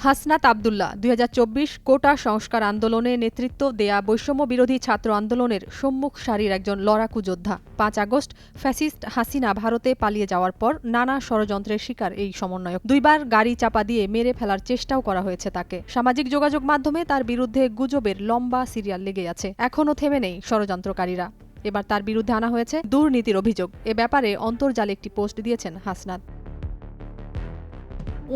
হাসনাত আব্দুল্লাহ ২০২৪ কোটা সংস্কার আন্দোলনে নেতৃত্ব দেয়া বৈষম্য বিরোধী ছাত্র আন্দোলনের সম্মুখ সারির একজন লড়াকু যোদ্ধা। ৫ আগস্ট ফ্যাসিস্ট হাসিনা ভারতে পালিয়ে যাওয়ার পর নানা ষড়যন্ত্রের শিকার এই সমন্বয়ক। ২ বার গাড়ি চাপা দিয়ে মেরে ফেলার চেষ্টাও করা হয়েছে তাকে। সামাজিক যোগাযোগ মাধ্যমে তার বিরুদ্ধে গুজবের লম্বা সিরিয়াল লেগে আছে। এখনও থেমে নেই ষড়যন্ত্রকারীরা। এবার তার বিরুদ্ধে আনা হয়েছে দুর্নীতির অভিযোগ। এ ব্যাপারে অন্তর্জালে একটি পোস্ট দিয়েছেন হাসনাত।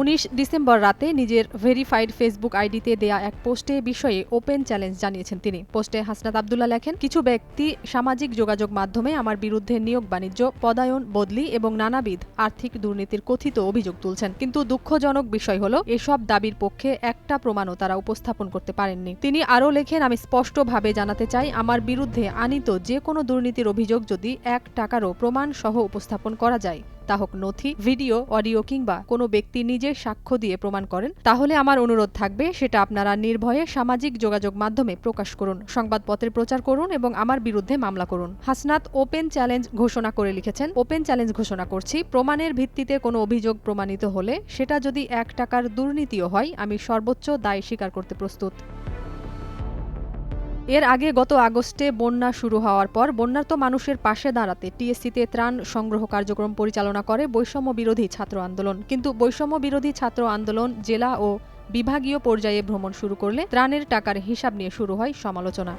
১৯ ডিসেম্বর রাতে নিজের ভেরিফাইড ফেসবুক আইডিতে দেয়া এক পোস্টে বিষয়ে ওপেন চ্যালেঞ্জ জানিয়েছেন তিনি। পোস্টে হাসনাত আব্দুল্লাহ লেখেন, কিছু ব্যক্তি সামাজিক যোগাযোগ মাধ্যমে আমার বিরুদ্ধে নিয়োগ বাণিজ্য, পদায়ন, বদলি এবং নানাবিধ আর্থিক দুর্নীতির কথিত অভিযোগ তুলছেন। কিন্তু দুঃখজনক বিষয় হলো এসব দাবির পক্ষে একটা প্রমাণও তারা উপস্থাপন করতে পারেননি। তিনি আরও লেখেন, আমি স্পষ্টভাবে জানাতে চাই, আমার বিরুদ্ধে আনীত যে কোনো দুর্নীতির অভিযোগ যদি ১ টাকারও প্রমাণ সহ উপস্থাপন করা যায়, তা হোক নথি, ভিডিও, অডিও কিংবা কোনো ব্যক্তি নিজের সাক্ষ্য দিয়ে প্রমাণ করেন, তাহলে আমার অনুরোধ থাকবে সেটা আপনারা নির্ভয়ে সামাজিক যোগাযোগ মাধ্যমে প্রকাশ করুন, সংবাদপত্রে প্রচার করুন এবং আমার বিরুদ্ধে মামলা করুন। হাসনাত ওপেন চ্যালেঞ্জ ঘোষণা করে লিখেছেন, ওপেন চ্যালেঞ্জ ঘোষণা করছি, প্রমাণের ভিত্তিতে কোনো অভিযোগ প্রমাণিত হলে সেটা যদি ১ টাকার দুর্নীতিও হয়, আমি সর্বোচ্চ দায় স্বীকার করতে প্রস্তুত। এর আগে গত আগস্টে বন্যা শুরু হওয়ার পর বন্যার্ত মানুষের পাশে দাঁড়াতে টিএসসিতে ত্রাণ সংগ্রহ কার্যক্রম পরিচালনা করে বৈষম্য বিরোধী ছাত্র আন্দোলন। কিন্তু বৈষম্য বিরোধী ছাত্র আন্দোলন জেলা ও বিভাগীয় পর্যায়ে ভ্রমণ শুরু করলে ত্রাণের টাকার হিসাব নিয়ে শুরু হয় সমালোচনা।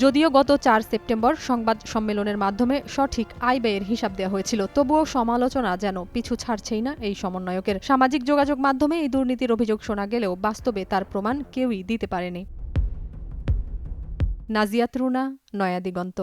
যদিও গত ৪ সেপ্টেম্বর সংবাদ সম্মেলনের মাধ্যমে সঠিক আয় ব্যয়ের হিসাব দেওয়া হয়েছিল, তবুও সমালোচনা যেন পিছু ছাড়ছেই না এই সমন্বয়কের। সামাজিক যোগাযোগ মাধ্যমে এই দুর্নীতির অভিযোগ শোনা গেলেও বাস্তবে তার প্রমাণ কেউই দিতে পারেনি। নাজিয়াত রুনা, নয়া দিগন্ত।